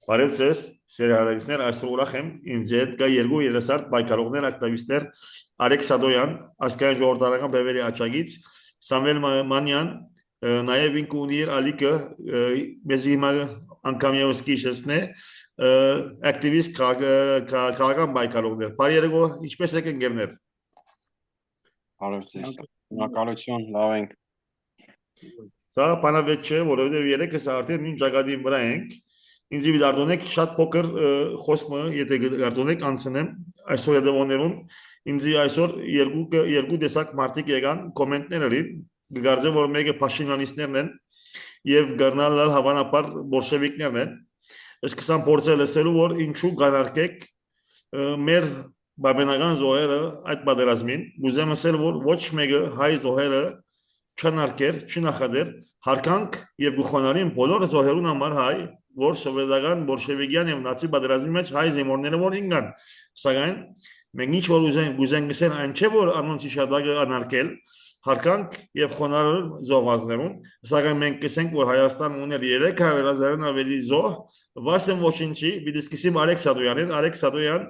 Բարև ձեզ, սերահարակիցներ, այսօր ուրախ եմ, ինձ հետ կա երկու երեսարդ պայքարողներ, ակտիվիստներ, Արեգ Սադոյան, ազգային ժողովրդական բևերի աջակից, Սամվել Մանյան, նաև ինքը ունի իր ալիքը, մեզ հիմա անգամ եւս կիշեցնե, ակտիվիստ քաղաքական պայքարողներ։ Բարի երեկո, ինչպես եք ընկերներ։ Բարև ձեզ։ Շնորհակալություն, լավ ենք։ Սա բանավեճ չէ, որովհետև երեքս արդեն նույն ճակատի վրա ենք։ Ինձ դարդոնեք շատ փոքր խոսքը, եթե դարդոնեք անցնեմ այսօր հետևողներուն, ինձ այսօր երկու տեսակ մարդիկ եկան կոմենտներ գարձե որ մեկը փաշինյանիստներն են եւ գարնալալ հավանաբար բոլշևիկներն են։ Սկսան փորձել լսելու որ ինչու գանարկեք մեր բաբենական զոհերը այդ պատերազմին, ուզեմ ասել որ ոչ մեկը հայ զոհերը չնարկեր, չնախադեր, հարկանք եւ գուխոնարին բոլոր զոհերուն համար հայ որ սովետական բոլշևիկյան եւ նացի պատերազմի մեջ հայ զինվորները որ ինգան սակայն մենք ինչ որ ուզենք գսեն այն չէ որ անոնց իշադակը անարկել հարկանք եւ խոնարհ զոհվածներուն սակայն մենք գսենք որ Հայաստան ուներ 300,000-ն ավելի զոհ վասն ոչինչի պիտի սկսեմ Արեգ Սադոյան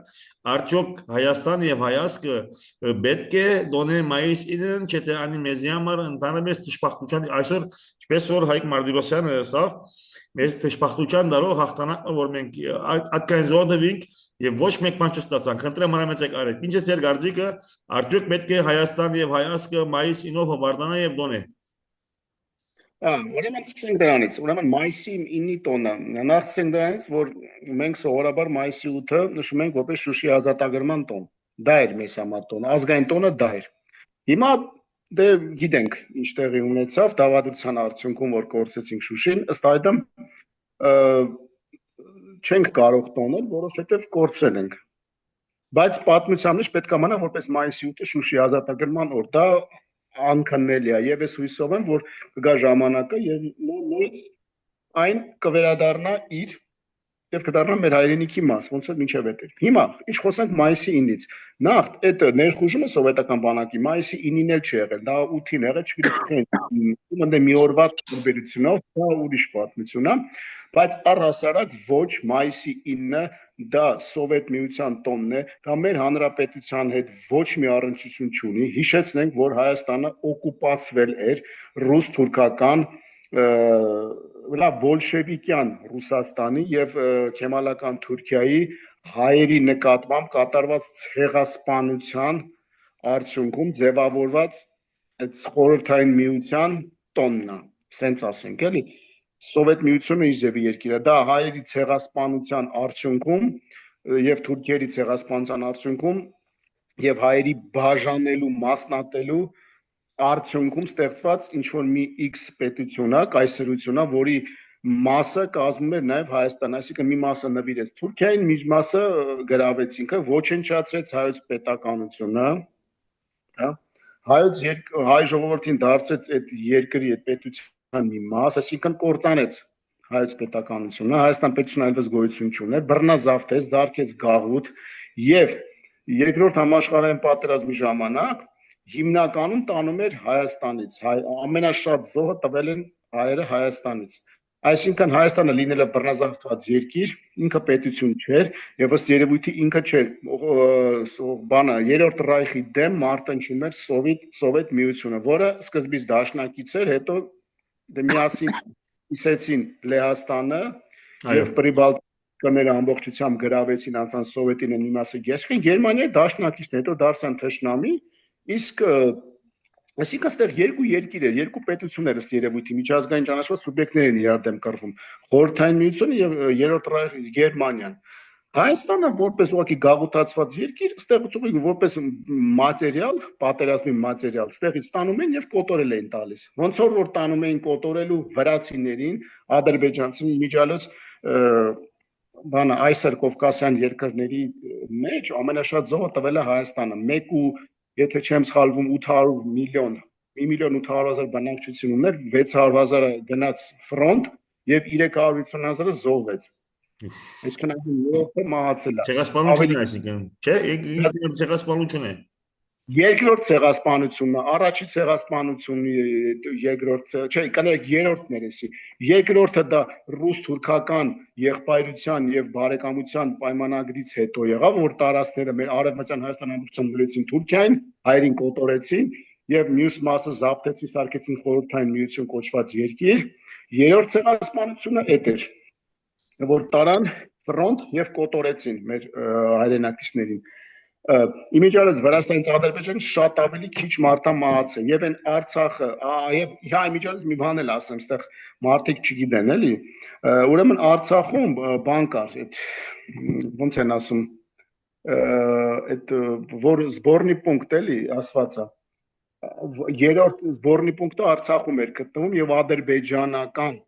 արդյոք Հայաստան եւ հայացքը պետք է դոնե մայիս 9-ին չէ թե անի մեզի համար ընդհանրապես ճշմարտության այսօր ինչպես որ Հայկ Մարտիրոսյանը ասավ Mēs tešpaxtučan darող հաղթանակը որ մենք այդքան զոհվենք եւ ոչ մեկ բան չստացանք խնդրեմ անամեցեք արեք ինչ է ձեր գարձիկը արդյոք պետք է Հայաստան եւ հայացքը մայիս 9-ը վարդանա եւ դոնե ուրեմն սկսենք դրանից ուրեմն մայիսի 9-ի տոնը նախ սկսենք դրանից որ մենք սովորաբար մայիսի 8-ը նշում ենք որպես Շուշի ազատագրման տոն դա էր մեզ համար տոնը ազգային տոնը դա էր հիմա Դե գիտենք ինչ տեղի ունեցավ դավադրության արդյունքում որ կորցեցինք Շուշին ըստ այդմ չենք կարող տոնել որովհետև կորցրել ենք բայց պատմության մեջ պետք է մնա որպես մայիսի 8-ը Շուշի ազատագրման օր դա անքննելի է եւ ես հույսով եմ որ կգա ժամանակը եւ նույնիսկ այն կվերադառնա իր եւ կդառնա մեր հայրենիքի մաս ոնց որ մինչեւ էդ հիմա ինչ խոսենք մայիսի 9-ից նախ այդ ներխուժումը սովետական բանակի մայիսի 9-ին էլ չի եղել դա 8-ին եղել չգիտեմ դե մի օրվա տարբերությունով դա ուրիշ պատմություն է բայց առհասարակ ոչ մայիսի 9-ը դա սովետ միության տոնն է դա մեր հանրապետության հետ ոչ մի առնչություն չունի հիշեցնենք որ Հայաստանը օկուպացվել էր ռուս-թուրքական բոլշևիկյան Ռուսաստանի եւ քեմալական Թուրքիայի հայերի նկատմամբ կատարված ցեղասպանության արդյունքում ձևավորված այդ խորհրդային միության տոննա սենց ասենք էլի սովետ միությունը իր ձևի երկիր է դա հայերի ցեղասպանության արդյունքում եւ թուրքերի ցեղասպանության արդյունքում եւ հայերի բաժանելու մասնատելու արդյունքում ստեղծված ինչ որ մի X պետություն է, կայսրություն է, որի մասը կազմում էր նաև Հայաստան, այսինքն մի մասը նվիրեց Թուրքիային, մի մասը գրավեց ինքը, ոչնչացրեց հայոց պետականությունը, հա, հայ ժողովրդին դարձեց այդ երկրի այդ պետության մի մաս, այսինքն կործանեց հայոց պետականությունը, Հայաստան պետությունը այնպես գոյություն չուներ, բռնազավթեց, դարձեց գաղութ եւ երկրորդ համաշխարհային պատերազմի ժամանակ հիմնականում տանում էր Հայաստանից, ամենաշատ զոհը տվել են հայերը Հայաստանից, այսինքն Հայաստանը լինելը բռնազավթված երկիր, ինքը պետություն չէր եւ ըստ երևույթի ինքը չէր, բանը երրորդ ռայխի դեմ մարտնչում էր սովետ միությունը, որը սկզբից դաշնակից էր, հետո միասին իսեցին Լեհաստանը եւ Պրիբալտիկները ամբողջությամբ գրավեցին անցան սովետին մի մասը գեշքին, Գերմանիայի դաշնակիցն հետո դարձան թշնամի Իսկ այսինքն ստեղ երկու երկիր էր, երկու պետություններ ըստ երևույթի միջազգային ճանաչված սուբյեկտներ են իրար դեմ կռվում։ Խորհրդային միությունը եւ երրորդ ռայխի Գերմանիան։ Հայաստանը որպես ուղղակի գաղութացված երկիր, ստեղծում են որպես մատերիալ, պատերազմի մատերիալ, ստեղից տանում են եւ կոտորել են տալիս։ Ոնց որ տանում էին կոտորելու վրացիներին, ադրբեջանցին միջալոց բանը այսօր Կովկասյան երկրների մեջ ամենաշատ զոհը տվել է Հայաստանը 1 Եթե չեմ սխալվում 800 միլիոն 1,800,000 բնակչություն ուներ 600,000-ը գնաց ֆրոնտ եւ 350,000-ը զոհվեց Այսինքն այդը մահացել է Ցեղասպանություն է այսինքն չէ ցեղասպանություն է Երկրորդ ցեղասպանությունն է, առաջի ցեղասպանությունը, երկրորդ, չէ, կներեք, երրորդն էր էսի։ Երկրորդը դա ռուս-թուրքական եղբայրության եւ բարեկամության պայմանագրից հետո եղավ, որ տարածքները մեր արևմտյան Հայաստան ամբողջությամբ դրեցին Թուրքիային, հայերին կոտորեցին եւ մյուս մասը զավթեցին, սարքեցին խորհրդային միություն կոչված երկիր։ Երրորդ ցեղասպանությունը էդ էր, որ տարան ֆրոնտ եւ կոտորեցին մեր հայրենակիցներին։ Իմիջիալից Վրաստանից Ադրբեջանը շատ ավելի քիչ մարդա մահացել եւ այն Արցախը եւ հա իմիջիալից մի բան էլ ասեմ, այստեղ մարդիկ չգիտեն էլի, ուրեմն Արցախում բան կար, այդ ոնց են ասում, այդ որ սբորնի պունկտ էլի ասվածա, երրորդ սբորնի պունկտը Արցախում էր գտնվում եւ ադրբեջանական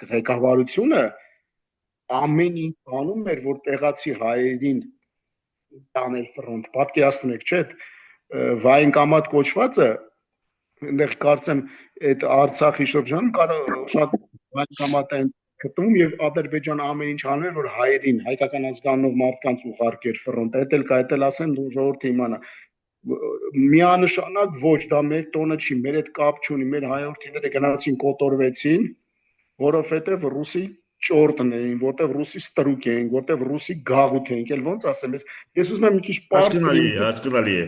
ղեկավարությունը ամեն ինչ անում էր, որ տեղացի հայերին տաներ ֆրոնտ, պատկերացնում եք, չէ՞, վայնկամատ կոչվածը, այնտեղ կարծեմ այդ Արցախի շրջանում շատ վայնկամատ են գտնում եւ Ադրբեջանը ամեն ինչ անում էր, որ հայերին, հայկական ազգանով մարդկանց ուղարկեր ֆրոնտ, այդ էլ կա, այդ էլ ասեն ժողովուրդը իմանա։ Միանշանակ ոչ, դա մեր տոնը չի, մեր այդ կապ չունի, մեր հայրենիները գնացին կոտորվեցին, որովհետեւ ռուսի ճորտն էին, որտեվ ռուսի ստրուկ էին, որտեվ ռուսի գաղութ էին, ել ոնց ասեմ, ես ուզում եմ մի քիչ պարզ հասկանալի է։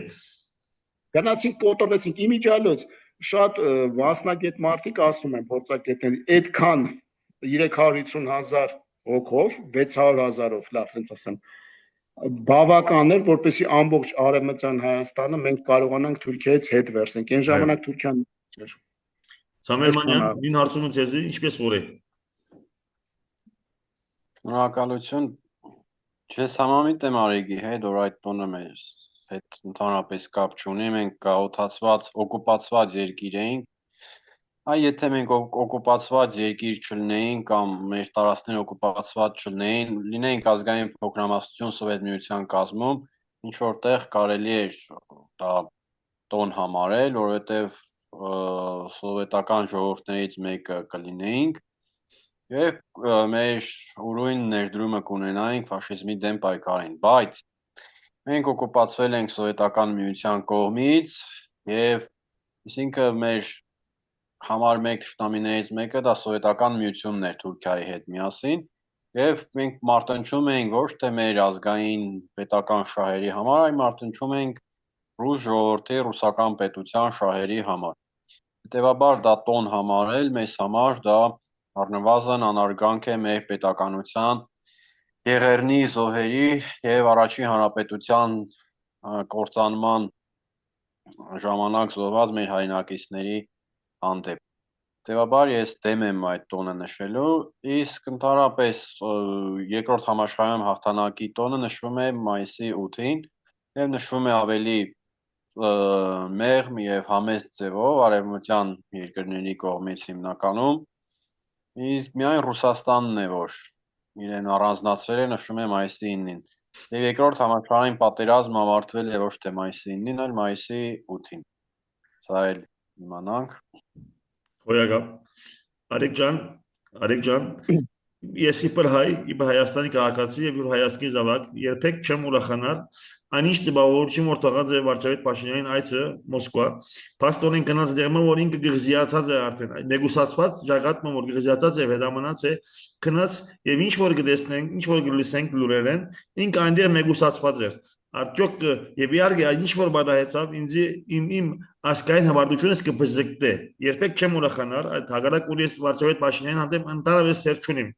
Գնացին կոտորվեցին իմիջիալոց, շատ մասնագետ մարդիկ ասում են, փորձագետներ, այդքան 350,000 հոգով, 600,000-ով, լավ, հենց ասեմ, բավական էր, որպեսզի ամբողջ արևմտյան Հայաստանը մենք կարողանանք Թուրքիայից հետ վերցնենք։ Այն ժամանակ Թուրքիան էր։ Սամվել Մանյան, նույն հարցումը ցեզի ինչպես որ է։ Շնորհակալություն։ Ես համամիտ եմ Արեգի հետ, որ այդ տոնը մեր հետ ընդհանրապես կապ չունի, մենք գաղութացված, օկուպացված երկիր էինք։ Այ եթե մենք օկուպացված երկիր չլինեինք կամ մեր տարածքները օկուպացված չլինեին, լինեինք ազգային փոքրամասնություն Սովետ Միության կազմում, ինչ որտեղ կարելի էր դա տոն համարել, որովհետև սովետական ժողովուրդներից մեկը կլինեինք եւ մեր ուրույն ներդրումը կունենայինք ֆաշիզմի դեմ պայքարին, բայց մենք օկուպացվել ենք Սովետական Միության կողմից եւ այսինքն մեր համար մեկ շտամիներից մեկը դա Սովետական Միությունն էր Թուրքիայի հետ միասին եւ մենք մարտնչում էինք ոչ թե մեր ազգային պետական շահերի համար, այլ մարտնչում էինք ռուս ժողովրդի ռուսական պետության շահերի համար։ Հետևաբար դա տոն համարել մեզ համար դա առնվազն անարգանք է մեր պետականության եղեռնի զոհերի եւ առաջին հանրապետության կործանման ժամանակ զոհված մեր հայրենակիցների հանդեպ։ Հետևաբար ես դեմ եմ այդ տոնը նշելու, իսկ ընդհանրապես երկրորդ համաշխարհային հաղթանակի տոնը նշվում է մայիսի 8-ին եւ նշվում է ավելի մեղմ եւ համեստ ձևով արևմտյան երկրների կողմից հիմնականում, իսկ միայն Ռուսաստանն է, որ իրեն առանձնացրել է, նշվում է մայիսի 9-ին։ Եվ երկրորդ համաշխարհային պատերազմը ավարտվել է ոչ թե մայիսի 9-ին, այլ մայիսի 8-ին։ Սա էլ իմանանք։ Հոյագա Արեգ ջան, ես իբր Հայաստանի քաղաքացի եւ իբր Հայաստանի զավակ երբեք չեմ ուրախանալ այնիշ տպավորություն որ տղած է վարչապետ Փաշինյանին այցը Մոսկվա փաստորեն գնաց դերմը որ ինքը գղզիացած է արդեն նեգոսացված ժողատը որ գղզիացած է հետամնաց է գնաց եւ ինչ որ գտեսնենք ինչ որ գլսենք լուրերեն ինքը այնտեղ նեգոսացված էր Արդյոք եւ իհարկե ինչ որ բադահեցավ ինձ իմ ասկային հավարտությունս կբզկտե երբեք չեմ ուրախանալ այդ հագարակ որ ես վարչապետ Փաշինյանին հանդեպ ընդհանրապես սեր չունիմ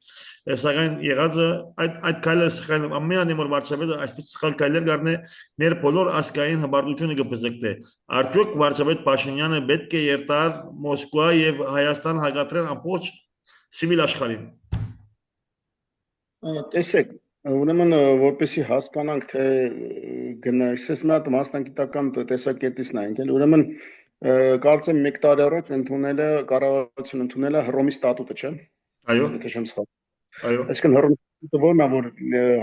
սակայն եղածը այդ քայլերը սխալ ամենայն որ վարչապետը այսպես սխալ քայլեր գարնե մեր բոլոր ասկային հավարտությունը կբզկտե արդյոք վարչապետ Փաշինյանը պետք է երթար Մոսկվա եւ Հայաստան հագատրել ամբողջ սիվիլ աշխարհին տեսեք Ուրեմն որպեսի հասկանանք թե գնացես մի հատ մասնագիտական տեսակետից նայենք էլ ուրեմն կարծեմ 1 տարի առաջ ընդունել է կառավարությունը ընդունել է Հռոմի ստատուտը չէ Այո եթե չեմ սխալ Այո այսինքն Հռոմի ստատուտը որն է որ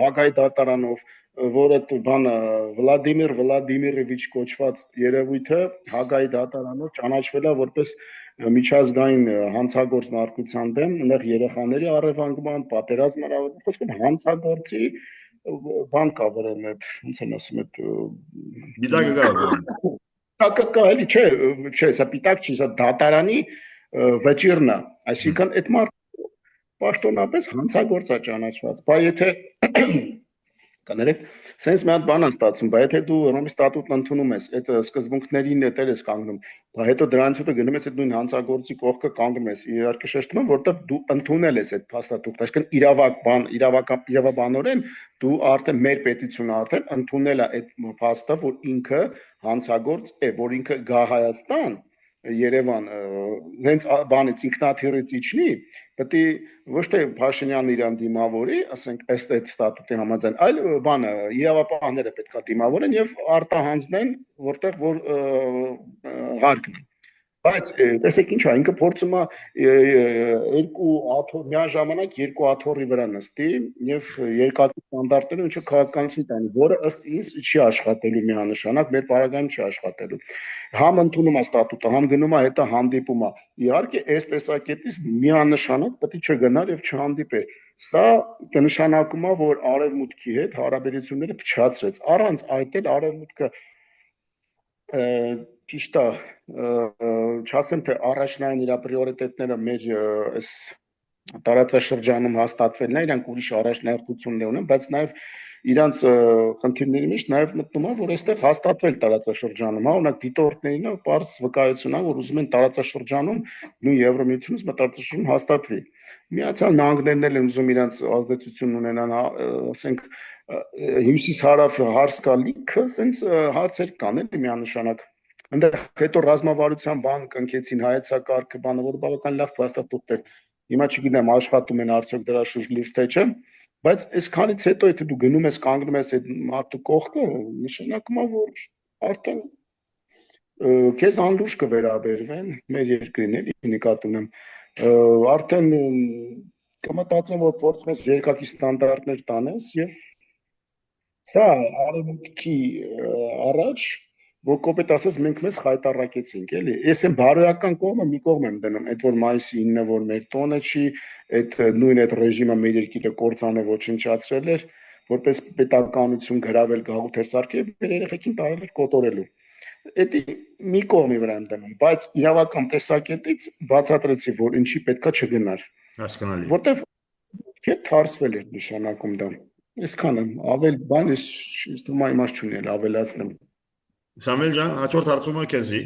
Հագայի դատարանով որ այդ բանը Վլադիմիր Վլադիմիրովիչ կոչված երևույթը Հագայի դատարանով ճանաչվել է որպես միջազգային հանցագործ մարդկության դեմ, այնեղ երեխաների առևանգման, պատերազմ հնարավորություն, խոսքով հանցագործի բան կա վրան այդ ոնց են ասում այդ Բիդակը կա որոնք։ տակը էլի չէ, սա պիտակ չի, սա դատարանի վճիրն է, այսինքն այդ մարդ պաշտոնապես հանցագործ է ճանաչված, բայց եթե կներեք, sense մի հատ բան է ստացվում, բայց եթե դու Ռոմի ստատուտն ընդունում ես, այդ սկզբունքներին դեր ես կանգնում, բայց հետո դրանից հետո գնում ես այդ նույն հանցագործի կողքը կանգնում ես, իհարկե շեշտում եմ, որովհետև դու ընդունել ես այդ փաստաթուղթը, այսինքն իրավաբանորեն դու արդեն մեր պետությունը արդեն ընդունել է այդ փաստը, որ ինքը հանցագործ է, որ ինքը գա Հայաստան Երևան հենց բանից ինքնաթիռից իջնի, պետք է ոչ թե Փաշինյանն իրան դիմավորի, ասենք ըստ այդ ստատուտի համաձայն, այլ բանը իրավապահները պետք է դիմավորեն եւ արտահանձնեն, որտեղ որ հարկն է։ Բայց տեսեք ինչ է, ինքը փորձում է երկու աթոռ միաժամանակ երկու աթոռի վրա նստի եւ երկակի ստանդարտներով ինչ քաղաքականություն տանի, որը ըստ իս չի աշխատելու միանշանակ, մեր պարագայում չի աշխատելու։ Համ ընդունում է ստատուտը, համ գնում է հետը հանդիպում է։ Իհարկե, այս տեսակետից միանշանակ պետք է չգնար եւ չհանդիպեր։ Սա կնշանակում է, որ արևմուտքի հետ հարաբերությունները փչացրեց։ Առանց այդ էլ արևմուտքը ճիշտ է, չասեմ թե առաջնային իր պրիորիտետները մեր այս տարածաշրջանում հաստատվելն է, իրանք ուրիշ առաջնահերթություններ ունեն, բայց նաև իրանց խնդիրների մեջ նաև մտնում է, որ այստեղ հաստատվել տարածաշրջանում, հա, օրինակ դիտորդներին պարզ վկայություն է, որ ուզում են տարածաշրջանում նույն Եվրոմիությունից տարածաշրջանում հաստատվի։ Միացյալ Նահանգներն էլ են ուզում իրանց ազդեցություն ունենան, ասենք հյուսիս-հարավ հարս կա լիքը, sense հարցեր կան էլի միանշանակ։ Այնտեղ հետո ռազմավարության բան կնքեցին հայեցակարգը, բանը, որ բավական լավ փաստաթուղթ է։ Հիմա չգիտեմ աշխատում են արդյոք դրա շուրջ լուրջ թե չէ, բայց այսքանից հետո եթե դու գնում ես կանգնում ես այդ մարդու կողքը, նշանակում է որ արդեն քեզ անլուրջ կվերաբերվեն մեր երկրին էլի նկատի ունեմ արդեն կմտածեմ որ փորձում ես երկակի ստանդարտներ տանես եւ սա արևմուտքի առաջ որ կոպետ ասած մենք մեզ խայտարակեցինք էլի ես եմ բարոյական կողմը մի կողմ եմ դնում այդ որ մայիսի 9-ը որ մեր տոնը չի այդ նույն այդ ռեժիմը մեր երկիրը կործանը ոչնչացրել էր որպես պետականություն գրավել գաղութեր սարքել մեր երեխեքին տարել էր կոտորելու Էդի մի կողմի վրա եմ դնում, բայց իրավական տեսակետից բացատրեցի, որ ինչի պետքա չգնար։ Հասկանալի։ Որտեվ թե թարսվել էր նշանակում դա։ Այսքան եմ, ավել բան ես թվում է իմաստ չունել, ավելացնեմ։ Սամվել ջան, հաջորդ հարցումը քեզի։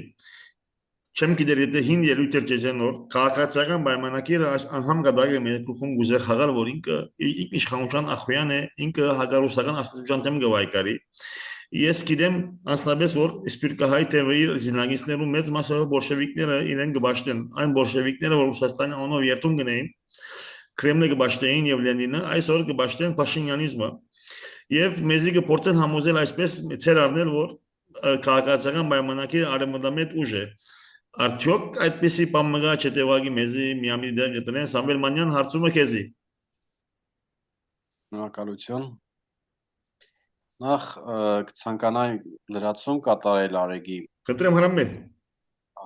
Չեմ գիտեր եթե հին ելույթ էր ջեջենոր, քաղաքացիական պայմանագիրը այս անգամ գդագը մեր կողմ գուզեր խաղալ, որ ինքը իշխանության ախոյան է, ինքը հագարուսական աստիճան դեմ գվայկարի։ Ես գիտեմ անձնապես որ սպիրկահայ թևի զինագիստներու մեծ մասը բոլշևիկները իրեն գբաշտեն այն բոլշևիկները որ Ռուսաստանի անով երթում գնային Կրեմլը գբաշտեին եւ Լենինը այսօր գբաշտեն Փաշինյանիզմը եւ մեզի կփորձեն համոզել այսպես ցեր առնել որ քաղաքացիական պայմանագիրը արևմտամետ ուժ է արդյոք այդպեսի բան մգա չտեվագի մեզի միամի դեր գտնեն Սամվել Մանյան հարցումը քեզի Շնորհակալություն Նախ կցանկանայի լրացում կատարել Արեգի Խնդրեմ հրամե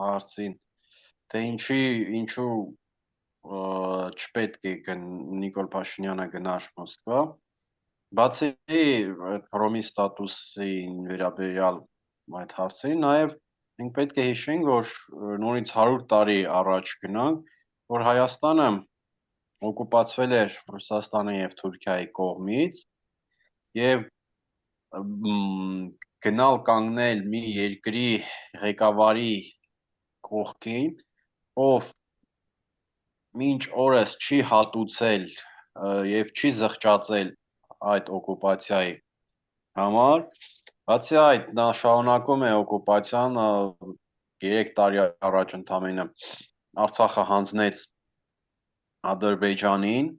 հարցին թե ինչու չպետք է Նիկոլ Փաշինյանը գնար Մոսկվա բացի Հռոմի ստատուսին վերաբերյալ այդ հարցին նաև մենք պետք է հիշենք որ նորից 100 տարի առաջ գնանք որ Հայաստանը օկուպացվել էր Ռուսաստանի եւ Թուրքիայի կողմից եւ գնալ կանգնել մի երկրի ղեկավարի կողքին ով մինչ օրս չի հատուցել եւ չի զղջացել այդ օկուպացիայի համար բացի այդ նա շարունակում է օկուպացիան 3 տարի առաջ ընդամենը Արցախը հանձնեց Ադրբեջանին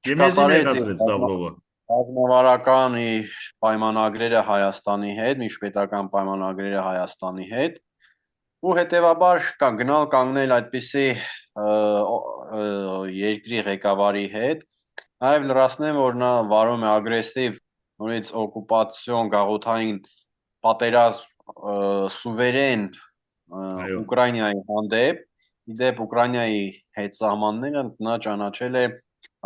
չկատարեց Լավրովը Ռազմավարական պայմանագրերը Հայաստանի հետ, միջպետական պայմանագրերը Հայաստանի հետ ու հետևաբար գնալ կանգնել այդպիսի երկրի ղեկավարի հետ նաև լրացնեմ որ նա վարում է ագրեսիվ նորից օկուպացիոն գաղութային պատերազմ սուվերեն Ուկրաինայի հանդեպ իդեպ Ուկրաինայի հետ սահմանները նա ճանաչել է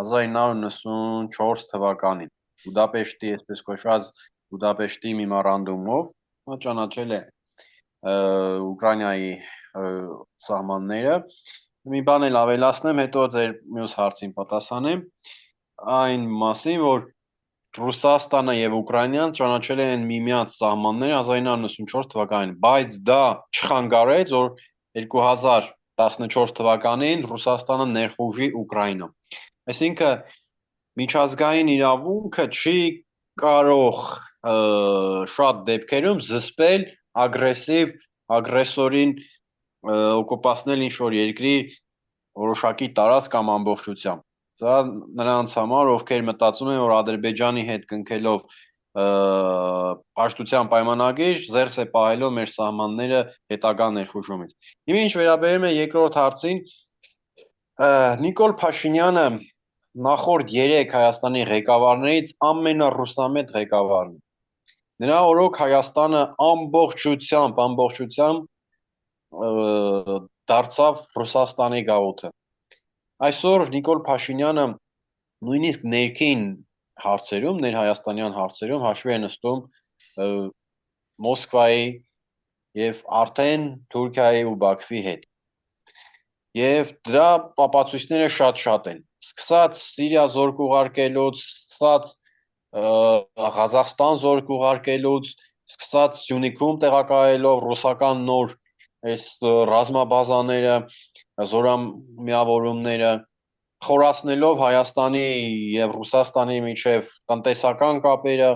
1994 թվականին Բուդապեշտի, այսպես կոչված Բուդապեշտի մեմորանդումով ճանաչել է Ուկրաինայի սահմանները։ Մի բան էլ ավելացնեմ, հետո ձեր մյուս հարցին պատասխանեմ, այն մասին, որ Ռուսաստանը եւ Ուկրաինան ճանաչել են միմյանց սահմանները 1994 թվականին, բայց դա չխանգարեց, որ 2014 թվականին Ռուսաստանը ներխուժի Ուկրաինա։ Այսինքն միջազգային իրավունքը չի կարող շատ դեպքերում զսպել ագրեսորին օկուպացնել ինչ-որ երկրի որոշակի տարածք կամ ամբողջությամբ։ Սա նրանց համար, ովքեր մտածում են, որ Ադրբեջանի հետ կնքելով պաշտության պայմանագիր զերծ է պահելով մեր սահմանները հետագա ներխուժումից։ Հիմա ինչ վերաբերում է երկրորդ հարցին, Նիկոլ Փաշինյանը նախորդ 3 Հայաստանի ղեկավարներից ամենառուսամետ ղեկավարն է։ Նրա օրոք Հայաստանը ամբողջությամբ դարձավ Ռուսաստանի գաղութը։ Այսօր Նիկոլ Փաշինյանը նույնիսկ ներքին հարցերում, ներհայաստանյան հարցերում հաշվի է նստում Մոսկվայի եւ արդեն Թուրքիայի ու Բաքվի հետ։ Եվ դրա ապացույցները շատ են։ Սկսած Սիրիա զորք ուղարկելուց, սկսած Ղազախստան զորք ուղարկելուց, սկսած Սյունիքում տեղակայելով ռուսական նոր այս ռազմաբազաները, զորամիավորումները, խորացնելով Հայաստանի եւ Ռուսաստանի միջև տնտեսական կապերը,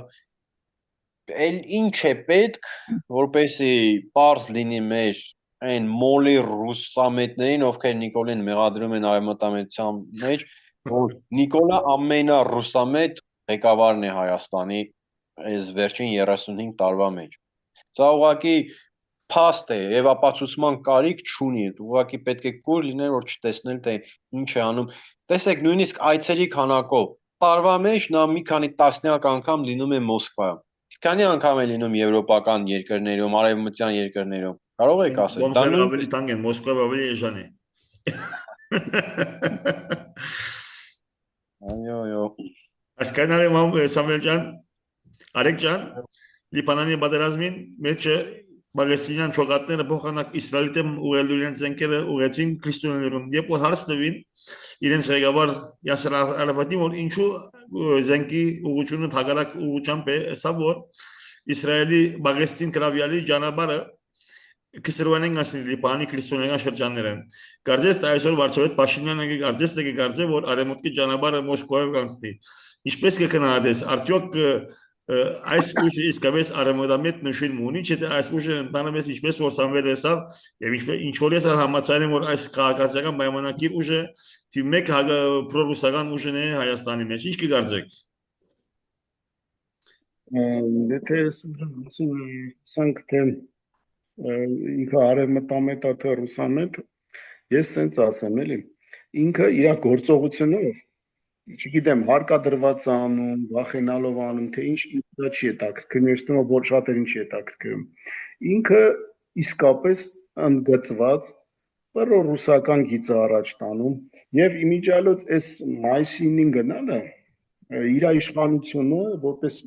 էլ ինչ է պետք, որպեսզի պարզ լինի մեր այն մոլի ռուսամետներին, ովքեր Նիկոլին մեղադրում են արևմտամետության մեջ, որ Նիկոլը ամենառուսամետ ղեկավարն է Հայաստանի այս վերջին 35 տարվա մեջ։ Սա ուղղակի փաստ է եւ ապացուցման կարիք չունի, ուղղակի պետք է կուր լինել, որ չտեսնել թե ինչ է անում։ Տեսեք, նույնիսկ այցերի քանակով տարվա մեջ նա մի քանի տասնյակ անգամ լինում է Մոսկվայում։ Իսկ քանի անգամ է լինում եվրոպական երկրներում, արևմտյան երկրներում։ Կարող եք ասել։ Ոնց է ավելի տանգ են, Մոսկվա ավելի էժան է։ Այո։ Այսքանալ Սամվել ջան, Արեգ ջան, Լիբանանի պատերազմին մեջը Պաղեստինյան ճոգատները փոխանակ Իսրայելի դեմ ուղղելու իրենց զենքերը ուղղեցին քրիստոնյաներուն։ Երբ որ հարց տվին իրենց ղեկավար Յասեր Արաֆատին, որ ինչու զենքի ուղղությունը թագարակ ուղղությամբ է, սա որ Իսրայելի Պաղեստին գրավյալի ճանապարհը կսրվանեն ասել Լիբանի քրիստոնեական շրջաններն։ Կարծես թե այսօր Վարշավետ Փաշինյանը կարծես թե կարծե որ արևմուտքի ճանապարհը Մոսկվայով կանցնի։ Ինչպես կքննադես, արդյոք այս ուժը իսկապես արևմտամետ նշույլ ունի, չէ՞ թե այս ուժը ընդհանրապես ինչպես որ Սամվել ասավ, եւ ինչ որ ես համաձայն եմ որ այս քաղաքացիական պայմանագիր ուժը թիվ 1 պրոռուսական ուժն է Հայաստանի մեջ։ Ինչ կգարձեք։ Եթե ասենք թե ինքը արևմտամետ է թե ռուսամետ, ես սենց ասեմ, էլի, ինքը իր գործողությունով չգիտեմ, հարկադրված անում, վախենալով անում, թե ինչ դա չի հետաքրքրում, ես թվում է որ շատերին չի հետաքրքրում։ Ինքը իսկապես ընդգծված պրոռուսական գիծը առաջ տանում եւ իմիջիալոց այս մայիսի 9 գնալը իր իշխանությունը որպես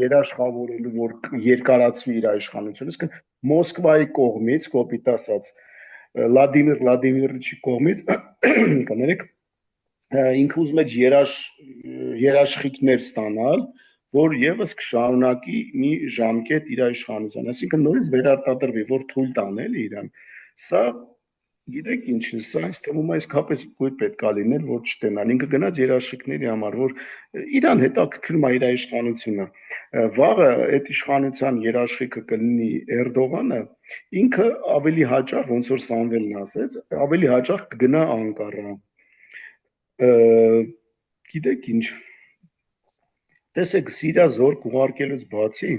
երաշխավորելու որ երկարացվի իր իշխանությունը, իսկ Մոսկվայի կողմից, կոպիտ ասած, Վլադիմիր Վլադիմիրիչի կողմից կներեք ինքը ուզում է երաշխիքներ ստանալ, որ եւս կշարունակի մի ժամկետ իր իշխանության, այսինքն նորից վերարտադրվի, որ թույլ տանել իրան։ Սա գիտեք ինչ է, սա ինձ թվում է իսկապես գույր պետք է լինել, որ չտենալ։ Ինքը գնաց երաշխիքների համար, որ իրան հետաքրքրում է իր իշխանությունը։ Վաղը այդ իշխանության երաշխիքը կլինի Էրդողանը, ինքը ավելի հաճախ, ոնց որ Սամվելն ասեց, ավելի հաճախ կգնա Անկարա։ Գիտեք ինչ, տեսեք Սիրիա զորք ուղարկելուց բացի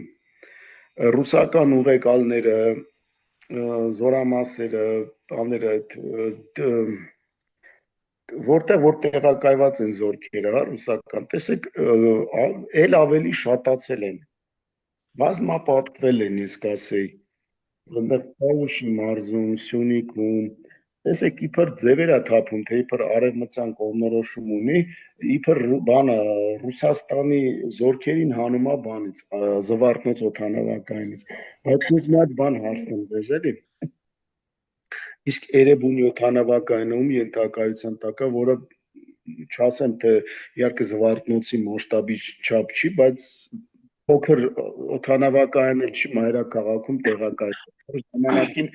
ռուսական ուղեկալները, զորամասերը, բաները որտեղ տեղակայված են զորքերը, ռուսական, տեսեք էլ ավելի շատացել են, բազմապատկվել են, ես կասեի, որտեղ Պաուշի մարզում, Սյունիքում, Տեսեք, իբր ձևերա թափում, թե իբր արևմտյան կողմնորոշում ունի, իբր բանը Ռուսաստանի զորքերին հանում է բանից, Զվարթնոց օդանավակայանից։ Բայց ինձ մի հատ բան հարցնեմ ձեզ, էլի։ Իսկ Էրեբունի օդանավակայանում ենթակայության տակ է, որը չասեմ, թե իհարկե Զվարթնոցի մասշտաբի չափ չի, բայց փոքր օդանավակայան էլ չի մայրաքաղաքում տեղակայված։ Ժամանակին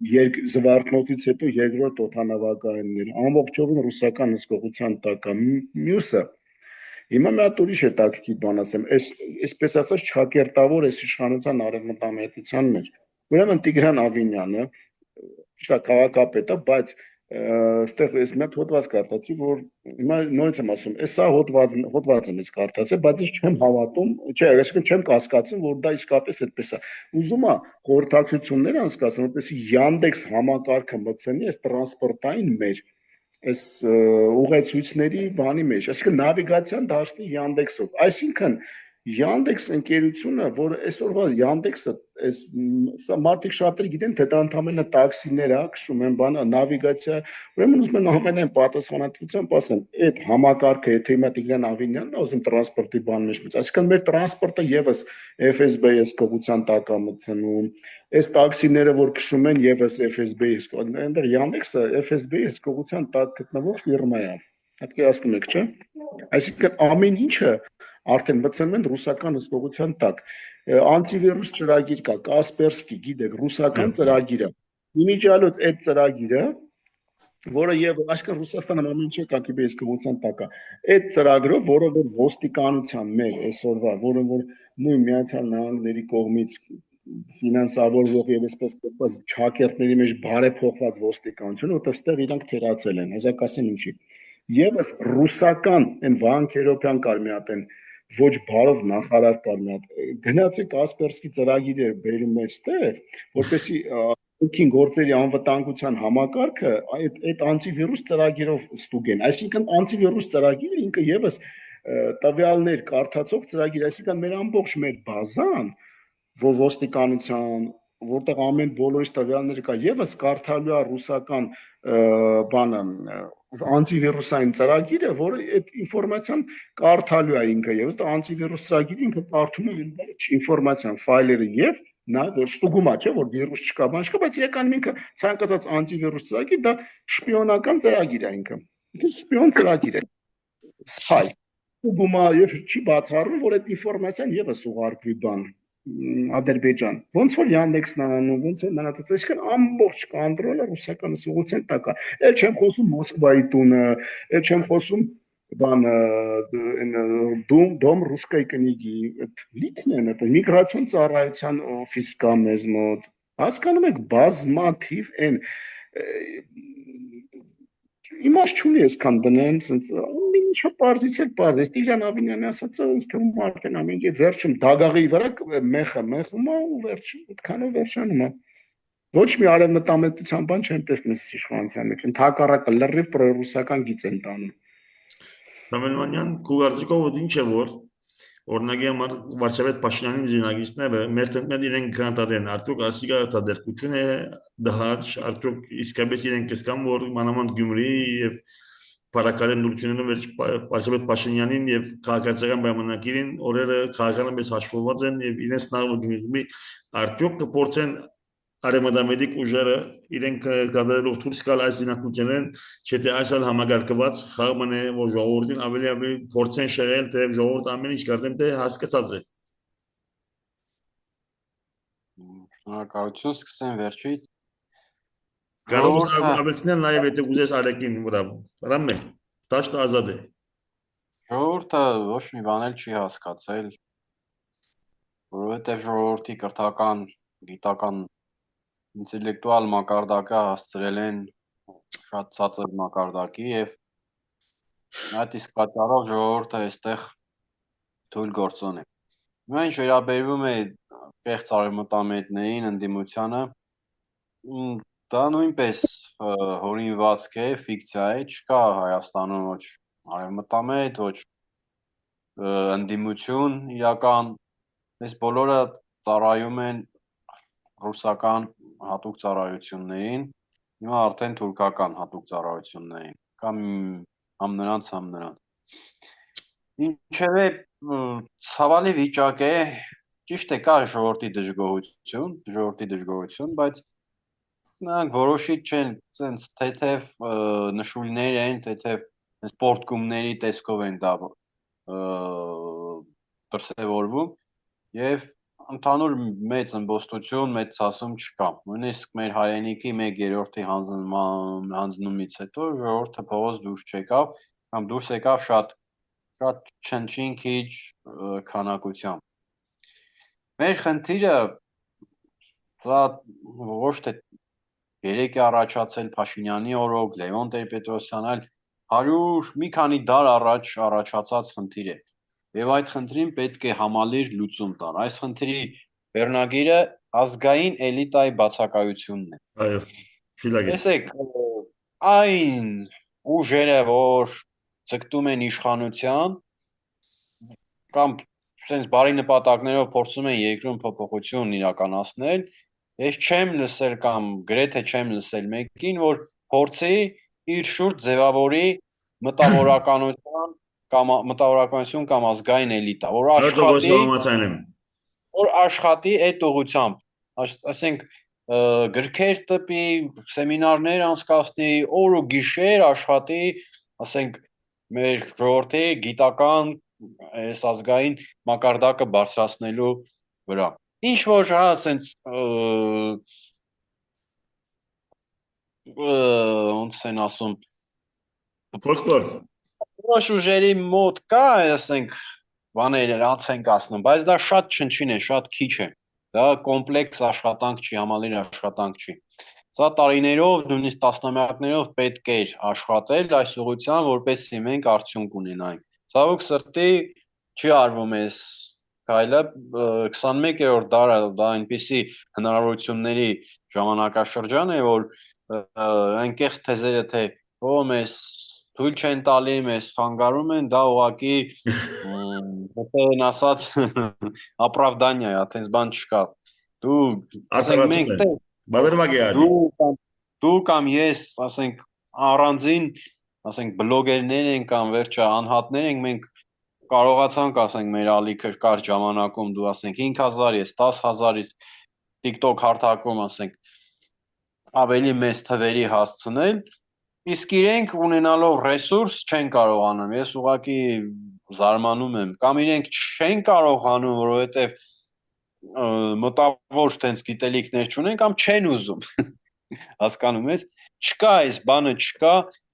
Զվարթնոցից հետո երկրորդ օդանավակայանն էր, ամբողջովին ռուսական հսկողության տակ է։ Մյուսը հիմա մի հատ ուրիշ հետաքրքիր բան ասեմ, այսպես ասած չակերտավոր այս իշխանության արևմտամետության մեջ։ Ուրեմն Տիգրան Ավինյանը ճիշտ է քաղաքապետ է, բայց այստեղ ես մի հատ հոդված կարդացի, որ հիմա նորից եմ ասում, սա հոդվածը ես կարդացել, բայց ես չեմ հավատում, չէ, այսինքն չեմ կասկածում, որ դա իսկապես այդպես է։ Ուզում եմ խորհրդակցություններ անցկացնել, որպեսզի Yandex համակարգը մտցնի այս տրանսպորտային մեր այս ուղեցույցների բանի մեջ, այսինքն նավիգացիան դարձնի Yandex-ով։ Այսինքն Yandex ընկերությունը, որ այսօրվա Yandex-ը, այս սա մարդիկ շատերը գիտեն, թե դա ընդհանրապես տաքսիներ է, քշում են բանը, նավիգացիա, ուրեմն ուզում են ամենայն պատասխանատվությամբ ասեն, այդ համակարգը, եթե հիմա Տիգրան Ավինյանն է ուզում տրանսպորտի բան մեջ մտցնել, այսինքն մեր տրանսպորտը եւս FSB-ի կողմության տակ է մտցնում, այս տաքսիները, որ քշում են եւս FSB-ի, այնտեղ Yandex-ը FSB-ի կողմության տակ գտնվող ֆիրմա է։ Պատկերացնում եք, չէ՞։ Այսինքն ամեն ինչը արդեն մտցնում են ռուսական հսկողության տակ։ Անտիվիրուս ծրագիր կա, Կասպերսկի, գիտեք, ռուսական ծրագիր է։ Իմիջիալոց այդ ծրագիրը, որը եւ այսքան Ռուսաստանը ամեն ինչ կակիբե հսկողության տակ է։ Այդ ծրագրով, որը որ ոստիկանության մեր այսօրվա, որը որ նույն Միացյալ Նահանգների կողմից ֆինանսավորվող եւ այսպես կոչված չակերտների մեջ բարեփոխված ոստիկանություն, որտեղ ստեղ իրանք թերացել են, հեսա կասեն ինչի։ Եվս ռուսական այն Վահան Քերոբյան կար մի հատ այն ոչ բարով նախարար կար մի հատ։ Գնացի Կասպերսկի ծրագիրը բերում այստեղ, որպեսի ուսին գործերի անվտանգության համակարգը այդ անտիվիրուս ծրագիրով ստուգեն։ Այսինքն անտիվիրուս ծրագիրը ինքը եւս տվյալներ կարդացող ծրագիր, այսինքն մեր ամբողջ մեր բազան ոստիկանության, որտեղ ամեն բոլորի տվյալները կա, եւս կարդալու է ռուսական բանը անտիվիրուսային ծրագիրը, որը այդ ինֆորմացիան կարդալու է ինքը եւ այդ անտիվիրուս ծրագիրը ինքը կարդում է այնտեղ ինֆորմացիան, ֆայլերը եւ նա որ ստուգում է, չէ, որ վիրուս չկա, բան չկա, բայց իրականում ինքը ցանկացած անտիվիրուս ծրագիր դա շպիոնական ծրագիր է ինքը։ Ինքը շպիոն ծրագիր է։ Spy ստուգում է եւ չի բացառում, որ այդ ինֆորմացիան եւս ուղարկվի բան Ադրբեջան։ Ոնց որ Yandex-ն անում, ոնց որ մնացած, այսինքն ամբողջ կոնտրոլը ռուսական ուղղության տակ է։ Էլ չեմ խոսում Մոսկվայի տունը, էլ չեմ խոսում բան դոմ ռուսկայ կնիգի, այդ լիքն են, այդ միգրացիոն ծառայության օֆիս կա մեզ մոտ։ Հասկանում եք, բազմաթիվ են իմաստ չունի այսքան դնեն, sense ամեն ինչը պարզից էլ պարզ է։ Տիգրան Ավինյանը ասացը, ինձ թվում է արդեն ամեն ինչ վերջում դագաղի վրա մեղում է ու վերջում այդքանով վերջանում է։ Ոչ մի արևմտամետության բան չեն տեսնում իշխանության մեջ, ընդհակառակը լրիվ պրոռուսական գիծ են տանում։ Սամվելյանյան, քուղարձիկով ինչ է որ օրինակի համար Վարշավետ Փաշինյանին զինագիստները մեր տնտեն իրեն կանտադեն արդյոք ասիգա դերկություն է դահաճ արդյոք իսկապես իրեն կսկան որ մանավանդ Գյումրի եւ Պարակարեն դուրչունենը վերջ Վարշավետ Փաշինյանին եւ քաղաքացիական պայմանագիրին օրերը քաղաքականապես հաշվված են եւ իրենց նավը գնի արդյոք կփորձեն արեմադամեդիկ ուժերը իրենք կատարելով դուրս գալ այս զինակությունեն չէ՞ այս համագարկված խաղմն է որ ժողովրդին ավելի փորձեն շեղել թե ժողովուրդը ամեն ինչ կարտեն թե հասկացած է Շնորհակալություն, սկսեմ վերջից։ կարող է ավելցնել նաև եթե ուզես արեկին վրա ռամե դաշտը ազատ է ժողովուրդը ոչ մի բան էլ չի հասկացել, որովհետև ժողովրդի կրթական, գիտական, ինտելեկտուալ մակարդակը հասցրել են շատ ցածր մակարդակի եւ այդ իսկ պատճառով ժողովուրդը այստեղ թույլ գործոն է։ Հիմա ինչ վերաբերվում է կեղծ արևմտամետներին, ընդդիմությանը, դա նույնպես հորինվածք է, ֆիկցիա է, չկա Հայաստանում ոչ արևմտամետ, ոչ ընդդիմություն իրական, այս բոլորը ծառայում են ռուսական հատուկ ծառայություններին Հիմա արդեն թուրքական հատուկ ծառայություններ են, կամ համ նրանց։ Ինչևէ, ցավալի վիճակ է, ճիշտ է, կա ժողովրդի դժգոհություն, բայց նրանք որոշիչ չեն, սենց թեթև նշույլներ են, թեթև սպորտկումների տեսքով են դա դրսևորվում եւ ընդհանուր մեծ ըմբոստություն, մեծ ցասում չկա։ Նույնիսկ մեր հայրենիքի 1/3-ի հանձնումից հետո ժողովուրդը փողոց դուրս չեկավ, կամ դուրս եկավ շատ չնչին քիչ քանակությամբ։ Մեր խնդիրը դա ոչ թե երեք է առաջացել Փաշինյանի օրոք, Լևոն Տեր-Պետրոսյան, այլ 100 մի քանի դար առաջ առաջացած խնդիր է։ Եվ այդ խնդրին պետք է համալիր լուծում տալ։ Այս խնդրի վերնագիրը ազգային էլիտայի բացակայությունն է։ Այո, շիլագիր։ Տեսեք, այն ուժերը, որ ձգտում են իշխանության կամ sense բարի նպատակներով փորձում են երկրում փոփոխություն իրականացնել, ես չեմ լսել կամ գրեթե չեմ լսել մեկին, որ փորձի իր շուրջ ձևավորի մտավորականություն կամ ազգային էլիտա, որ աշխատի այդ ուղղությամբ, ասենք գրքեր տպի, սեմինարներ անցկացնի, օր ու գիշեր աշխատի, ասենք մեր ժողովրդի գիտական այս ազգային մակարդակը բարձրացնելու վրա։ Ինչ որ ասենց ոնց են ասում ֆոլկլոր Որոշ ուժերի մոտ կա, ասենք բաներ անց են կասնում, բայց դա շատ չնչին է, շատ քիչ է։ Դա կոմպլեքս աշխատանք չի, համալիր աշխատանք չի։ Սա տարիներով, նույնիսկ տասնամյակներով պետք է աշխատել այս ուղղությամբ, որպեսզի մենք արդյունք ունենանք։ Ցավոք սրտի չի արվում այս քայլը 21-րդ դարը դա այնպիսի հնարավորությունների ժամանակաշրջան է, որ այնքեղ թեզերը թե մեզ թույլ չեն տալի, մեզ խանգարում են, դա ուղղակի հեն ասած ապրավդանիա է, այդպես բան չկա։ Դու ասենք մենք դու կամ ես, ասենք առանձին, ասենք բլոգերներ ենք կամ վերջը անհատներ ենք, մենք կարողացանք, ասենք մեր ալիքը կարճ ժամանակում դու ասենք 5000, ես 10000, իսկ TikTok հարթակում ասենք ավելի մեծ թվերի հասցնել, իսկ իրենք ունենալով ռեսուրս չեն կարողանում։ Ես ուղղակի զարմանում եմ, կամ իրենք չեն կարողանում, որովհետև մտավոր տենց գիտելիքներ չունեն կամ չեն ուզում։ Հասկանում ես, չկա այս բանը, չկա,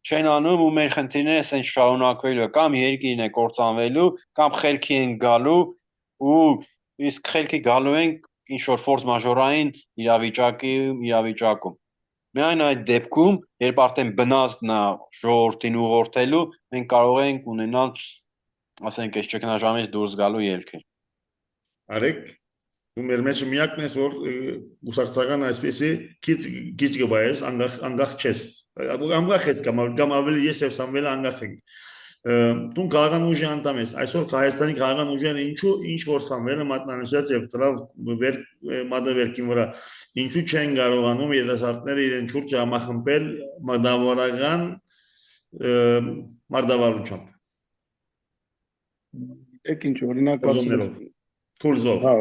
չեն անում ու մեր խնդիրները ասեն շարունակվելու կամ երկիրն է կործանվելու կամ խելքի են գալու ու իսկ խելքի գալու են ինչ որ ֆորս մաժորային իրավիճակում։ Միայն այդ դեպքում, երբ արդեն բնազդն է ժողովրդին ուղղորդելու, մենք կարող ենք ունենալ, ասենք, այս ճգնաժամից դուրս գալու ելքեր։ Արեք, դու մեր մեջ միակն ես, որ ուսակցական այսպեսի քիչ գբայես, անդախ չես։ Անդախ ես կամ ավելի ես եւ Սամվելը անդախ ենք։ Դու քաղաքական ուժի անդամ ես։ Այսօր Հայաստանի քաղաքական ուժերը ինչ որ Սամվելը մատնանշած եւ դրա մատավերքին վրա ինչու չեն կարողանում երիտասարդները իրեն շուրջ համախմբել մտավորական մարտավարությամբ։ Եք ինչ օրինակ ասում Թուրզով։ Հա,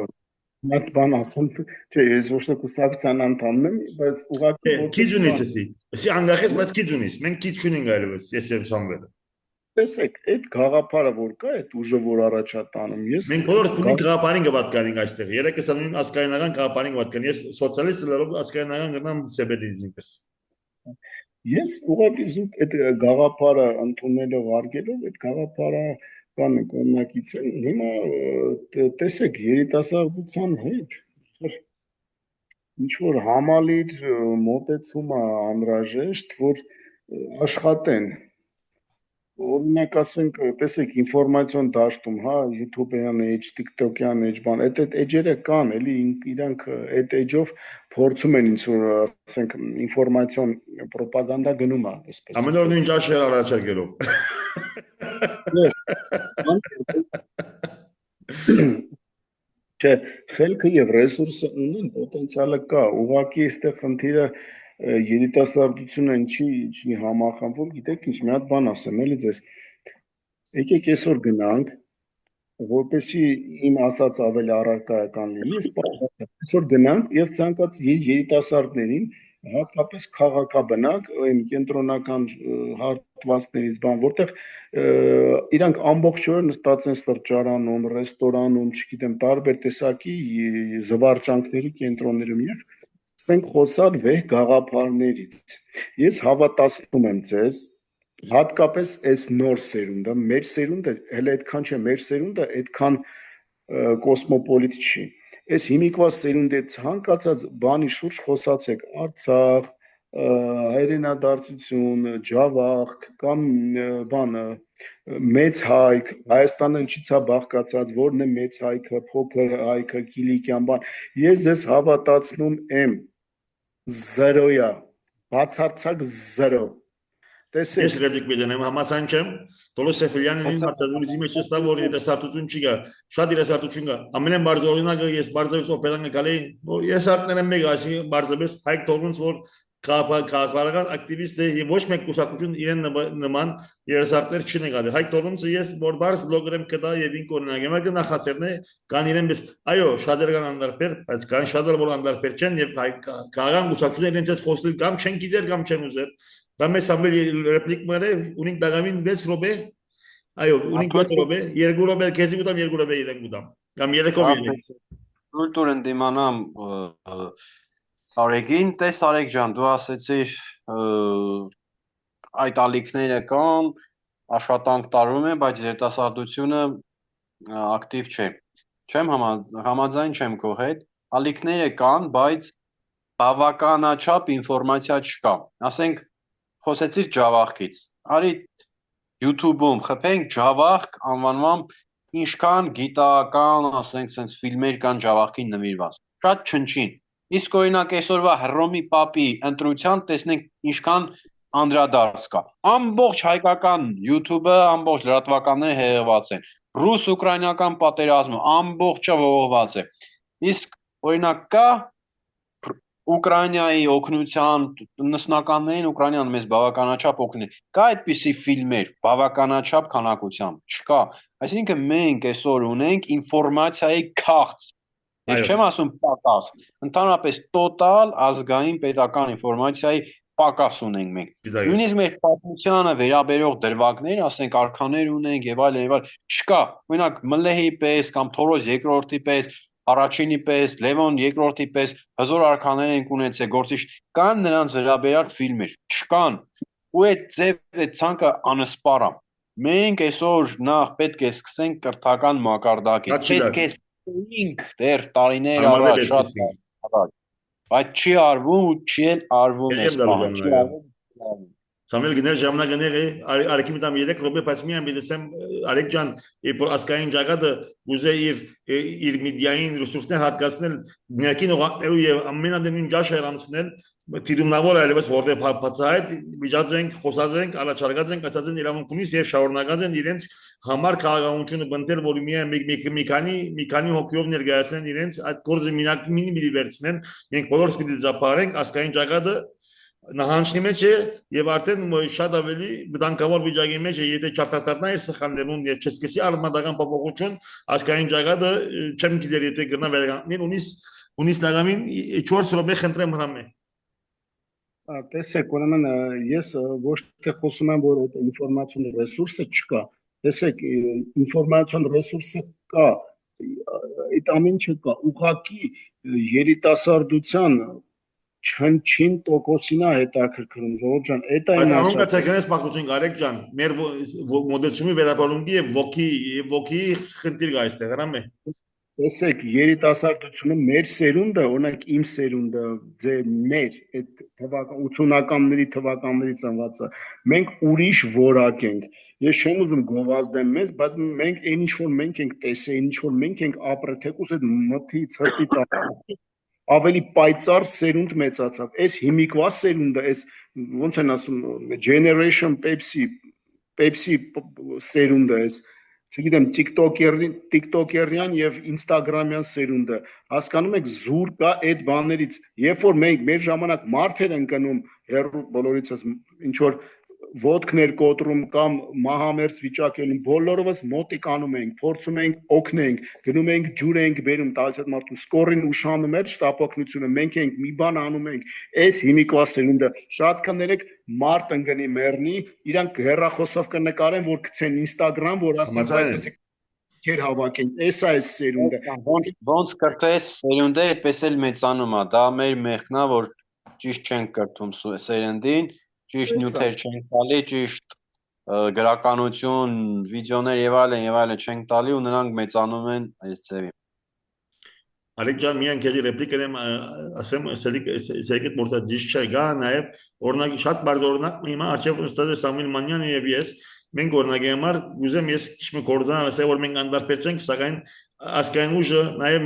մատ բան ասեմ, չէ, ես ոչ թե կուսակցության անդամն եմ, բայց ուղղակի քիչ ունես էսի։ Էսի անդախես, բայց քիչ ունես։ Մենք քիչ չունենք այլևս, ես եւ Սամվելը։ Տեսեք, այդ գաղափարը որ կա, այդ ուժը որ առաջա տանում, ես մենք բոլորս ունենք գաղափարին գվատկանենք այստեղ։ Երեքս նույն ասկայնական գաղափարին գվատկան։ Ես սոցիալիստ լրով ասկայնական գրնամ սեբեդիզմից։ Ես ուղղակի զուտ այդ գաղափարը ընդունելով արգելով, այդ գաղափարը կան կողմնակից են։ Հիմա տեսեք, երիտասարդության հետ ինչ որ համալիր մոտեցումը անհրաժեշտ, որ աշխատեն։ Օրինակ ասենք, տեսեք, ինֆորմացիոն դաշտում, հա, YouTube-յան էջ, TikTok-յան էջ բան, այդ էջերը կան, էլի իրանք այդ էջով փորձում են ինչ որ, ասենք, ինֆորմացիոն ռոպագանդա գնում է, այսպես։ Ամեն օր նույն ճաշեր առաջարկելով։ Չէ, խելքը եւ ռեսուրսը ունեն, պոտենցիալը կա, ուղղակի այստեղ խնդիրը երիտասարդությունը ինչի համախմբվում, գիտեք ինչ, մի հատ բան ասեմ, էլի ձեզ։ Եկեք այսօր գնանք, որպեսզի իմ ասած ավելի առարկայական լինի, այսօր գնանք եւ ցանկացած երիտասարդներին, հատկապես քաղաքաբնակ, այն կենտրոնական հատվածներից բան, որտեղ իրանք ամբողջ օրը նստած են սրճարանում, ռեստորանում, չգիտեմ, տարբեր տեսակի զվարճանքների կենտրոններում եւ սկսենք խոսալ վեհ գաղափարներից։ Ես հավատացնում եմ ձեզ, հատկապես այս նոր սերունդը, մեր սերունդը, հələ այդքան չէ, մեր սերունդը այդքան կոսմոպոլիտ չի։ Այս հիմիկվա սերունդի ցանկացած բանի շուրջ խոսացեք, Արցախ, հայրենադարձություն, ջավախք կամ բանը մեծ հայք, Հայաստանը ինչից է բաղկացած, որն է մեծ հայքը, փոքր հայքը, Կիլիկյան բան։ Ես ձեզ հավատացնում եմ, զրոյա, բացարձակ զրո։ Ես ռեդիկ բիդենեմ համացան չեմ, Տոլոս Սեֆելյանին հարցազրույցի մեջ ստա որ երիտասարդություն չի գա, շատ երիտասարդություն կա։ Ամենեն բարձ օրինակը ես բարձրից օպերան գալի, որ երիտասարդները մեկ ասի բարձրից Հայկ Թորմունց որ քաղաքական ակտիվիստ է եւ ոչ մեկ կուսակցություն իրեն նման երիտասարդներ չի նկատի։ Հայկ Թորմունցը ես որ բարձ բլոգեր եմ կտա եւ ինք օրինակ եմ ակը նախացերն է կան իրեն պես այո շատեր կան անդարբեր բայց կան շատեր որ անդարբեր չեն եւ քաղաքական կուսակցությունները իրենց հետ խոսել կամ չեն գիտեր կամ չեն ուզել Ռամես ամբել ռեպլիկ մերը ունին դագամին 6 րոպե այո ունին 4 րոպե 2 րոպե քեզի գուտամ 2 րոպե իրեն գուտամ կամ 3-ով իրեն Կուլտուր ընդդիմանամ Արեգին տես Արեգ ջան դու ասեցիր այդ ալիքները կան աշխատանք տարվում է բայց երիտասարդությունը ակտիվ չէ չեմ համաձայն չեմ քո հետ ալիքները կան բայց բավականաչափ ինֆորմացիա չկա ասենք խոսեցիր ջավախքից արի YouTube-ում խփենք ջավախք անվանմամբ ինչքան գիտական ասենք sense ֆիլմեր կան ջավախքին նվիրված շատ չնչին իսկ օրինակ այսօրվա Հռոմի Պապի ընտրության տեսնենք ինչքան անդրադարձ կա ամբողջ հայկական YouTube-ը ամբողջ լրատվականները հեղեղված են ռուս-ուկրաինական պատերազմը ամբողջը ողողված է իսկ օրինակ կա Ուկրաինայի օգնության նսնականներին Ուկրաինան մեզ բավականաչափ օգնի կա այդպիսի ֆիլմեր բավականաչափ քանակությամբ չկա այսինքն մենք այսօր ունենք ինֆորմացիայի քաղց ես չեմ ասում պակաս ընդհանրապես տոտալ ազգային պետական ինֆորմացիայի պակաս ունենք մենք նույնիսկ մեր պատմությանը վերաբերող դրվագներ ասենք արքաներ ունենք եւ այլն չկա օրինակ Մլեհի պես կամ Թորոս երկրորդի պես Առաջինի պես, Լևոն երկրորդի պես հզոր արքաներ ենք ունեցել, գործիչ կան նրանց վերաբերյալ ֆիլմեր, չկան, ու այդ ձև այդ ցանկը անսպար է։ Մենք այսօր նախ պետք է սկսենք կրթական մակարդակից, պետք է սկսենք դեռ տարիներ առաջ շատ առաջ, բայց չի արվում ու չի էլ արվում այս բանը։ Սամվել գներ ժամանակներ արեքի մտամ 3 րոպե բայց միայն բիդեսեմ Արեկ ջան երբ որ ասկային ճակատը ուզե իր մեդիային ռեսուրսներ հատկացնել ներքին օղակներու եւ ամենադեմին ջաշեր անցնել տիրումնավոր այլևս որտեղ բացահայտ միջածենք խոսածենք առաջարկած ենք ասած են իրավունք ունիս եւ շարունակած են իրենց համար քաղաքականությունը բնտել որ մի քանի հոգիով ներկայացնեն իրենց այդ գործը մինի մի վերցնեն մենք բոլորս պիտի զապարենք ասկային ճակատը նահանջնի մեջ է եւ արդեն շատ ավելի վտանգավոր վիճակի մեջ է եթե չարտարտարնա իր սխալներուն եւ չսկսի արմատական փոփոխություն ասկային ճակատը չեմ գիտեր եթե գրնա վերականգնել ունիս դագամին 4 րոպե խնդրեմ հրամե տեսեք ուրեմն ես ոչ թե խոսում եմ որ այդ ինֆորմացիոն ռեսուրսը չկա տեսեք ինֆորմացիոն ռեսուրսը կա այդ ամեն չկա ուղղակի երիտասարդության չնչին տոկոսին է հետաքրքրում ժողովուրդ ջան այդ այն ասած ցեկնես մախտություն Արեկ ջան մեր մոդելչումի վերաբերումի եւ ոգի խնդիր կա այստեղ հրամե տեսեք երիտասարդությունը մեր սերունդը օրինակ իմ սերունդը ձեր մեր այդ 80-ականների թվականների ծնվածը մենք ուրիշ որակ ենք ես չեմ ուզում գովազդեմ մեզ բայց մենք այն ինչ որ մենք ենք տեսել ինչ որ մենք ենք ապրել թեկուզ այդ մթի ցրտի տակ ավելի պայծառ սերունդ մեծացավ այս հիմիկվա սերունդը այս ոնց են ասում generation Pepsi սերունդը այս չգիտեմ, TikToker-յան եւ Instagram-յան սերունդը, հասկանում եք, զուր կա այդ բաներից, երբ որ մենք մեր ժամանակ մարդեր են գնում հերու բոլորիցս ինչ որ ոտքներ կոտրում կամ մահամերձ վիճակելում, բոլորովս մոտիկ անում ենք, փորձում ենք օգնենք, գնում ենք ջուր ենք բերում, տալիս այդ մարդուն սկորին ուշանում էր շտապօգնությունը, մենք ենք մի բան անում ենք, այս հիմիկվա սերունդը շատ կներեք մարդ ընկնի մեռնի, իրանք հեռախոսով կնկարեն, որ գցեն Instagram, որ ասեն Համաձայն եմ։ այդպեսի քեր հավաքենք, էս է այս սերունդը։ Ոնց կրտես սերունդը այդպես էլ մեծանում է, դա մեր մեղքն է, որ ճիշտ չենք կրթում սերնդին, ճիշտ նյութեր չենք տալի, ճիշտ գրականություն, վիդեոներ եւ այլն չենք տալի ու նրանք մեծանում են այս ձևի։ Արեգ ջան, միան քեզի ռեպլիկ եմ ասեմ, սերիկետ մորտա ճիշտ չէ, գա նաև օրինակի շատ բարձ օրինակ հիմա արչև ստաձե Սամվել Մանյանը եւ ես մենք օրինակի համար ուզեմ ես քիչ կորզան ասել որ մենք անդարբեր չենք, սակայն ասկային ուժը նաև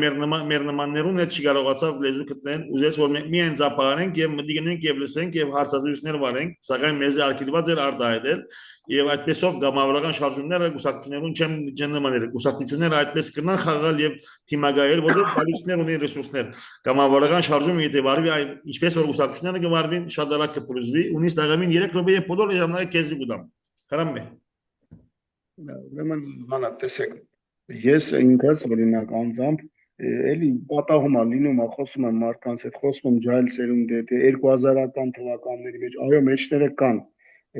մեր նմաններուն հետ չի կարողացավ լեզու գտնել, ուզես որ մենք միայն ծափարենք եւ մտիգնենք եւ լսենք եւ հարցազրույցներ վարենք, սակայն մեզ արգելված էր արտահայտել եւ այդպեսով գամավորական շարժումները գուսակցություններուն չեն նմանել, գուսակցությունները այդպես կնան խաղալ եւ թիմագայել, որտեղ բալիստներ ունեն ռեսուրսներ, գամավորական շարժումը եթե վարվի ինչպես որ գուսակցությունները գվարվին շատ արագ կփլուզվի, ունի ստաղամին 3 րոպե եւ բոլոր ժամանակ քեզի գուտամ։ Հրամե։ Ուրեմն բանա տեսեք ես ինքս օրինակ անձամբ էլի պատահում է լինում է խոսում եմ մարդկանց հետ խոսում եմ ջահել սերունդի հետ 2000-ական թվականների մեջ այո մեջները կան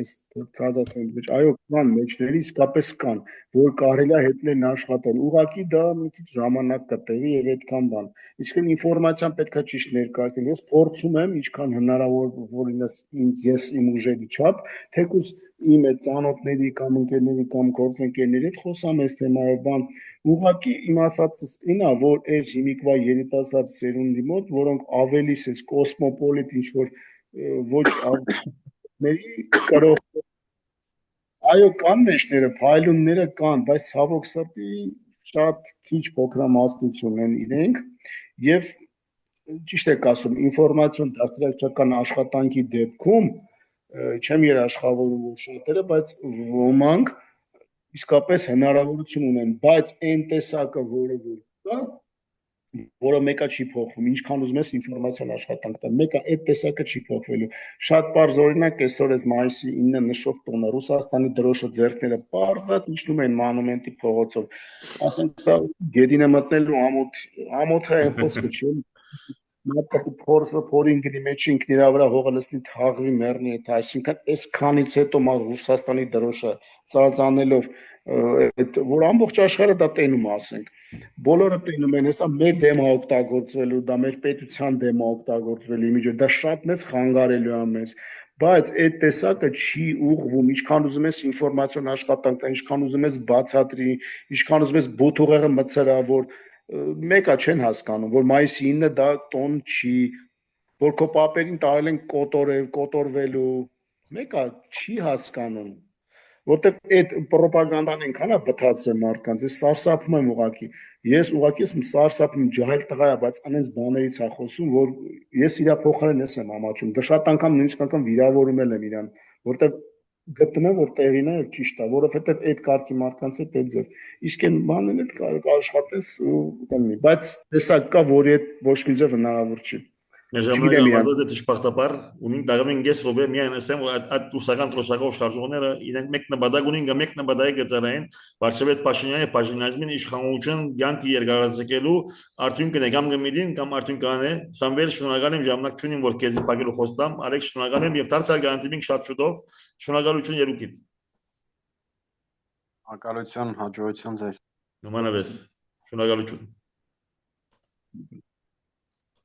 այս ցածասերունդի մեջ այո կան մեջների իսկապես կան որ կարելի է հետներն աշխատել ուղղակի դա մի քիչ ժամանակ կտևի եւ այդքան բան իսկ ինֆորմացիան պետքա ճիշտ ներկայացնել ես փորձում եմ ինչքան հնարավոր որինս ինձ ես իմ ուժերի չափ թեկուզ իմ այդ ծանոթների կամ ընկերների կամ գործընկերների հետ խոսամ այս թեմայով բան ուղղակի իմ ասածս ինա որ այս հիմիկվա երիտասարդ սերունդի մոտ որոնք ավելի էս կոսմոպոլիտ ինչ որ ոչ ների կարող այո կան մեջները փայլունները կան բայց ցավոք սրտի շատ քիչ փոքրամասնություն են իրենք եւ ճիշտ եք ասում ինֆորմացիոն դաստրակչական աշխատանքի դեպքում չեմ երաշխավորում որ շատերը բայց ոմանք իսկապես հնարավորություն ունեն բայց այն տեսակը որը որ կա որը մեկը չի փոխվում ինչքան ուզում ես ինֆորմացիոն աշխատանք տա մեկը այդ տեսակը չի փոխվելու շատ բարձ օրինակ այսօր էս մայիսի 9-ը նշող տոնը Ռուսաստանի դրոշը ձեռքները բարձած իջնում են մանումենտի փողոցով ասենք սա գեդինը մտնելու ամոթը այն խոսքը չի Մատը փորձը փորին գրի մեջ ինքն իր վրա հողը լցնի թաղվի մեռնի այդ այսինքն այսքանից հետո մար Ռուսաստանի դրոշը ծածանելով այդ որ ամբողջ աշխարհը դա տենում ասենք բոլորը տենում են հեսա մեր դեմ օգտագործվելու դա մեր պետության դեմ օգտագործվելու իմիջը դա շատ մեծ խանգարելու է մեզ բայց այդ տեսակը չի ուղղվում ինչքան ուզում ես ինֆորմացիոն աշխատանք տա ինչքան ուզում ես բացատրի ինչքան ուզում ես բութուղեղը մցրա որ մեկը չեն հասկանում որ մայիսի 9-ը դա տոն չի որ քո պապերին տարել են կոտորվելու մեկը չի հասկանում որտեղ այդ ռոպագանդան այնքան է բթացել մարդկանց ես սարսափում եմ ուղակի ես ուղակի եմ սարսափում ջահել տղա է բայց անես բաներից է խոսում որ ես իր փոխարեն ես եմ ամաչում դա շատ անգամ նույնիսկ անգամ վիրավորումել եմ իրան որտեղ գտնում որ տեղին է եւ ճիշտ է որովհետեւ այդ կարգի մարդկանց հետ այդ ձև իսկ այն բանն էլ կարող աշխատես ու կլինի բայց տեսակ կա որի հետ ոչ մի ձև հնարավոր չի Մեր ժամանակ ավանդոտ է դժբախտաբար ունին դաղամին գես ռոբե միայն ասեմ որ այդ ռուսական տրոշակով շարժողները իրենք մեկ նպատակ ունին կամ մեկ նպատակ գծարային Վարշավետ Փաշինյանի Փաշինազմին իշխանություն յանքի երկարաձգելու արդյունքն է կամ գմիդին կամ արդյունքն է Սամվել շնորհակալ եմ ժամանակ չունիմ որ քեզի պակելու խոստամ Արեգ շնորհակալ եմ եւ դարձյալ գանտիմինք շատ շուտով շնորհակալություն երուկիտ Ակալություն հաջողություն ձեզ նմանապես շնորհակալություն